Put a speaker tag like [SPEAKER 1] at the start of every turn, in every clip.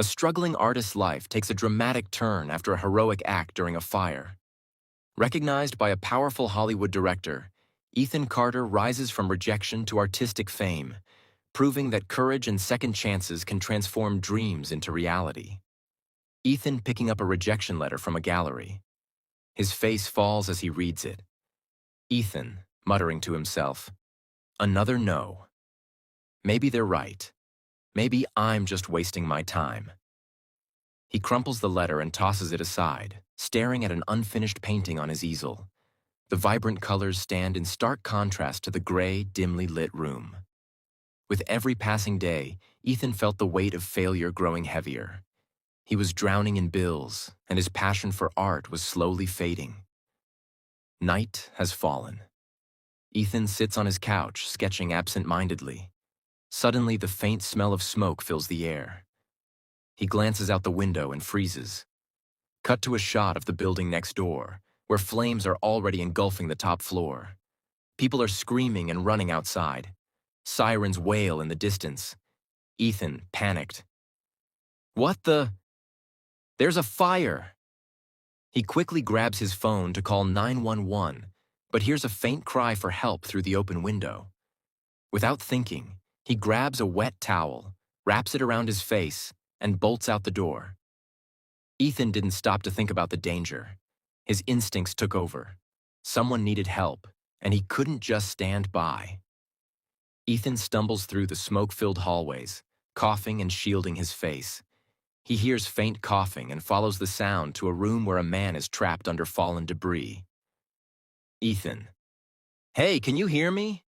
[SPEAKER 1] A struggling artist's life takes a dramatic turn after a heroic act during a fire. Recognized by a powerful Hollywood director, Ethan Carter rises from rejection to artistic fame, proving that courage and second chances can transform dreams into reality. Ethan picking up a rejection letter from a gallery. His face falls as he reads it. Ethan, muttering to himself, "Another no. Maybe they're right. Maybe I'm just wasting my time." He crumples the letter and tosses it aside, staring at an unfinished painting on his easel. The vibrant colors stand in stark contrast to the gray, dimly lit room. With every passing day, Ethan felt the weight of failure growing heavier. He was drowning in bills, and his passion for art was slowly fading. Night has fallen. Ethan sits on his couch, sketching absent-mindedly. Suddenly, the faint smell of smoke fills the air. He glances out the window and freezes. Cut to a shot of the building next door, where flames are already engulfing the top floor. People are screaming and running outside. Sirens wail in the distance. Ethan, panicked. "What the? There's a fire!" He quickly grabs his phone to call 911, but hears a faint cry for help through the open window. Without thinking, he grabs a wet towel, wraps it around his face, and bolts out the door. Ethan didn't stop to think about the danger. His instincts took over. Someone needed help, and he couldn't just stand by. Ethan stumbles through the smoke-filled hallways, coughing and shielding his face. He hears faint coughing and follows the sound to a room where a man is trapped under fallen debris. Ethan. "Hey, can you hear me?"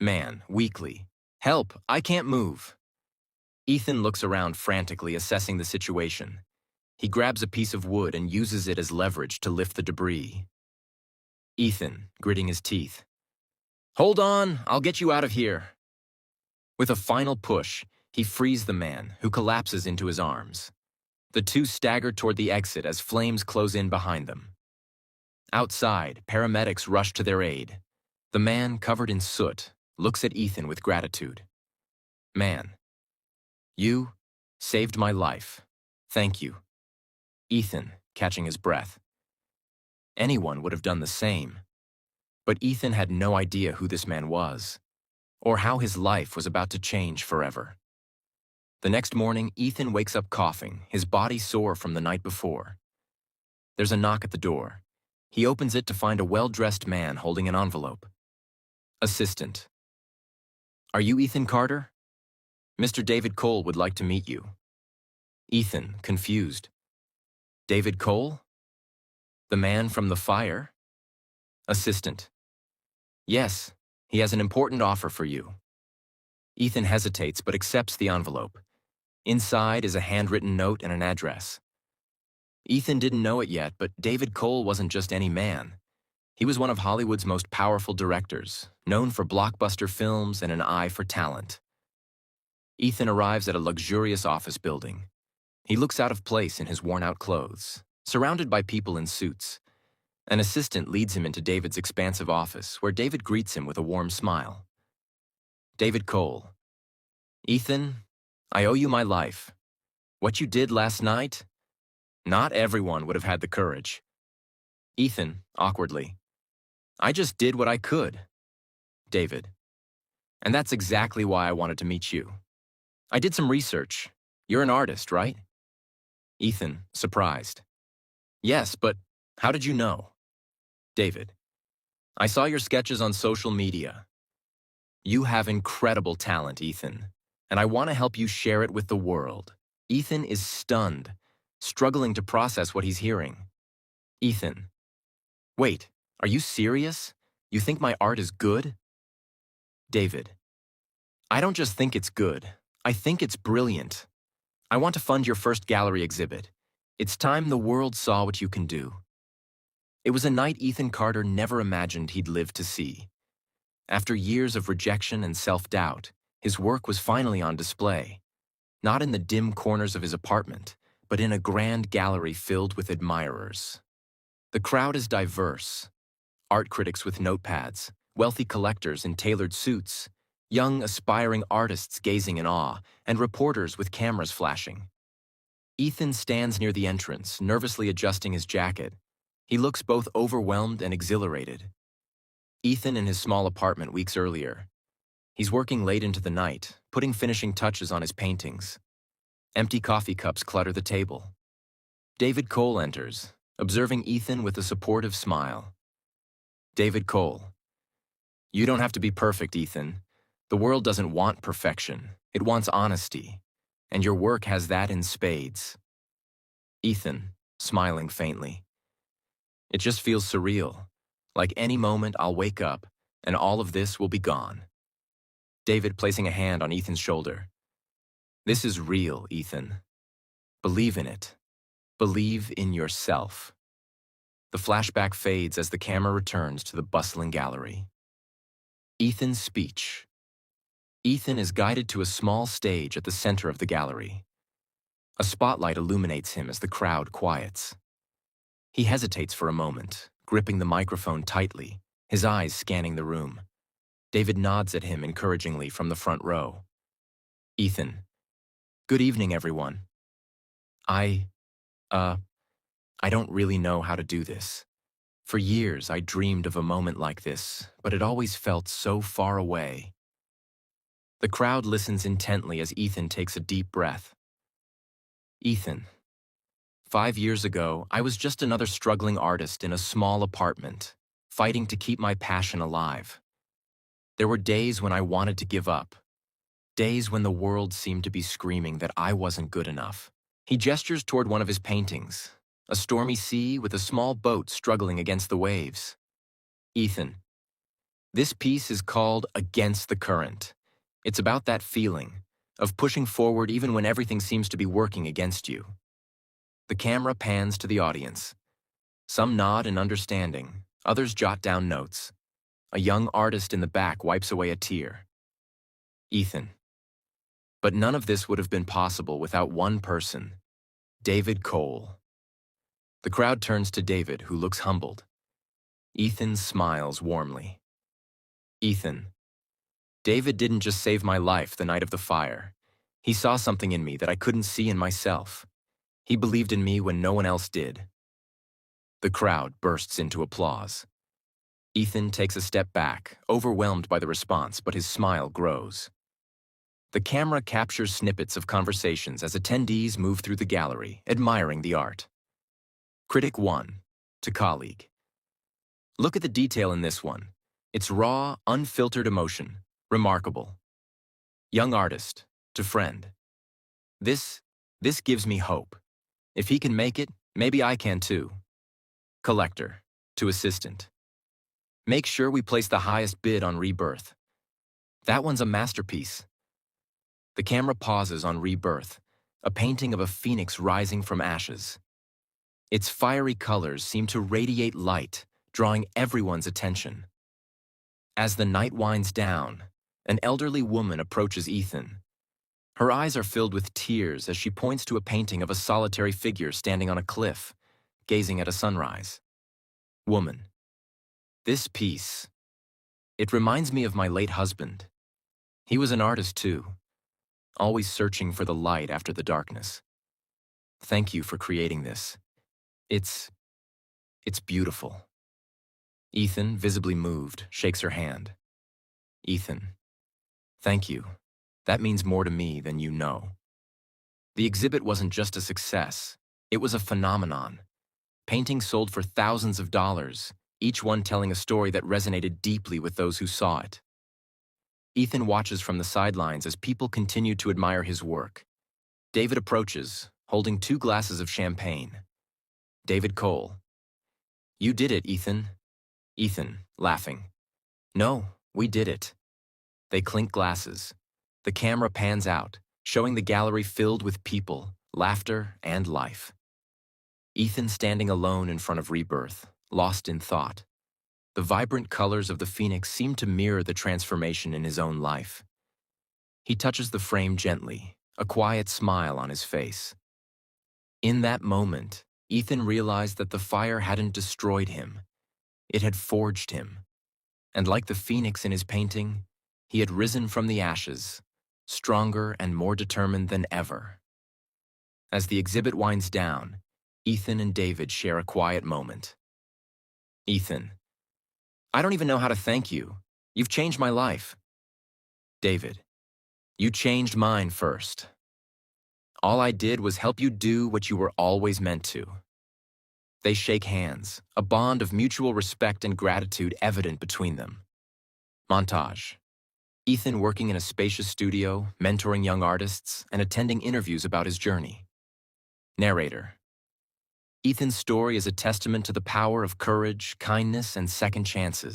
[SPEAKER 1] Man, weakly. "Help, I can't move." Ethan looks around frantically, assessing the situation. He grabs a piece of wood and uses it as leverage to lift the debris. Ethan, gritting his teeth. "Hold on, I'll get you out of here." With a final push, he frees the man, who collapses into his arms. The two stagger toward the exit as flames close in behind them. Outside, paramedics rush to their aid. The man, covered in soot, looks at Ethan with gratitude. "Man, you saved my life. Thank you." Ethan, catching his breath. Anyone would have done the same. But Ethan had no idea who this man was, or how his life was about to change forever. The next morning, Ethan wakes up coughing, his body sore from the night before. There's a knock at the door. He opens it to find a well-dressed man holding an envelope. Assistant. "Are you Ethan Carter? Mr. David Cole would like to meet you." Ethan, confused. "David Cole? The man from the fire?" Assistant. "Yes, he has an important offer for you." Ethan hesitates but accepts the envelope. Inside is a handwritten note and an address. Ethan didn't know it yet, but David Cole wasn't just any man. He was one of Hollywood's most powerful directors, known for blockbuster films and an eye for talent. Ethan arrives at a luxurious office building. He looks out of place in his worn-out clothes, surrounded by people in suits. An assistant leads him into David's expansive office, where David greets him with a warm smile. David Cole. "Ethan, I owe you my life. What you did last night? Not everyone would have had the courage." Ethan, awkwardly. "I just did what I could." David. "And that's exactly why I wanted to meet you. I did some research. You're an artist, right?" Ethan, surprised. "Yes, but how did you know?" David. "I saw your sketches on social media. You have incredible talent, Ethan, and I want to help you share it with the world." Ethan is stunned, struggling to process what he's hearing. Ethan. "Wait, are you serious? You think my art is good?" David. "I don't just think it's good. I think it's brilliant. I want to fund your first gallery exhibit. It's time the world saw what you can do." It was a night Ethan Carter never imagined he'd live to see. After years of rejection and self-doubt, his work was finally on display. Not in the dim corners of his apartment, but in a grand gallery filled with admirers. The crowd is diverse. Art critics with notepads, wealthy collectors in tailored suits, young, aspiring artists gazing in awe, and reporters with cameras flashing. Ethan stands near the entrance, nervously adjusting his jacket. He looks both overwhelmed and exhilarated. Ethan in his small apartment weeks earlier. He's working late into the night, putting finishing touches on his paintings. Empty coffee cups clutter the table. David Cole enters, observing Ethan with a supportive smile. David Cole. You don't have to be perfect, Ethan. The world doesn't want perfection. It wants honesty. And your work has that in spades. Ethan, smiling faintly. It just feels surreal. Like any moment I'll wake up, and all of this will be gone. David placing a hand on Ethan's shoulder. This is real, Ethan. Believe in it. Believe in yourself. The flashback fades as the camera returns to the bustling gallery. Ethan's speech. Ethan is guided to a small stage at the center of the gallery. A spotlight illuminates him as the crowd quiets. He hesitates for a moment, gripping the microphone tightly, his eyes scanning the room. David nods at him encouragingly from the front row. Ethan. Good evening, everyone. I don't really know how to do this. For years, I dreamed of a moment like this, but it always felt so far away. The crowd listens intently as Ethan takes a deep breath. Ethan. 5 years ago, I was just another struggling artist in a small apartment, fighting to keep my passion alive. There were days when I wanted to give up. Days when the world seemed to be screaming that I wasn't good enough. He gestures toward one of his paintings, a stormy sea with a small boat struggling against the waves. Ethan. This piece is called Against the Current. It's about that feeling of pushing forward even when everything seems to be working against you. The camera pans to the audience. Some nod in understanding, others jot down notes. A young artist in the back wipes away a tear. Ethan. But none of this would have been possible without one person, David Cole. The crowd turns to David, who looks humbled. Ethan smiles warmly. Ethan. David didn't just save my life the night of the fire. He saw something in me that I couldn't see in myself. He believed in me when no one else did. The crowd bursts into applause. Ethan takes a step back, overwhelmed by the response, but his smile grows. The camera captures snippets of conversations as attendees move through the gallery, admiring the art. Critic 1, to colleague. Look at the detail in this one. It's raw, unfiltered emotion. Remarkable. Young artist, to friend. This gives me hope. If he can make it, maybe I can too. Collector, to assistant. Make sure we place the highest bid on Rebirth. That one's a masterpiece. The camera pauses on Rebirth, a painting of a phoenix rising from ashes. Its fiery colors seem to radiate light, drawing everyone's attention. As the night winds down, an elderly woman approaches Ethan. Her eyes are filled with tears as she points to a painting of a solitary figure standing on a cliff, gazing at a sunrise. Woman. This piece, it reminds me of my late husband. He was an artist too, always searching for the light after the darkness. Thank you for creating this. It's beautiful. Ethan, visibly moved, shakes her hand. Ethan, thank you. That means more to me than you know. The exhibit wasn't just a success, it was a phenomenon. Paintings sold for thousands of dollars, each one telling a story that resonated deeply with those who saw it. Ethan watches from the sidelines as people continue to admire his work. David approaches, holding 2 glasses of champagne. David Cole. You did it, Ethan. Ethan, laughing. No, we did it. They clink glasses. The camera pans out, showing the gallery filled with people, laughter, and life. Ethan standing alone in front of Rebirth, lost in thought. The vibrant colors of the phoenix seem to mirror the transformation in his own life. He touches the frame gently, a quiet smile on his face. In that moment, Ethan realized that the fire hadn't destroyed him. It had forged him. And like the phoenix in his painting, he had risen from the ashes, stronger and more determined than ever. As the exhibit winds down, Ethan and David share a quiet moment. Ethan: I don't even know how to thank you. You've changed my life. David: You changed mine first. All I did was help you do what you were always meant to. They shake hands, a bond of mutual respect and gratitude evident between them. Montage: Ethan working in a spacious studio, mentoring young artists, and attending interviews about his journey. Narrator: Ethan's story is a testament to the power of courage, kindness, and second chances.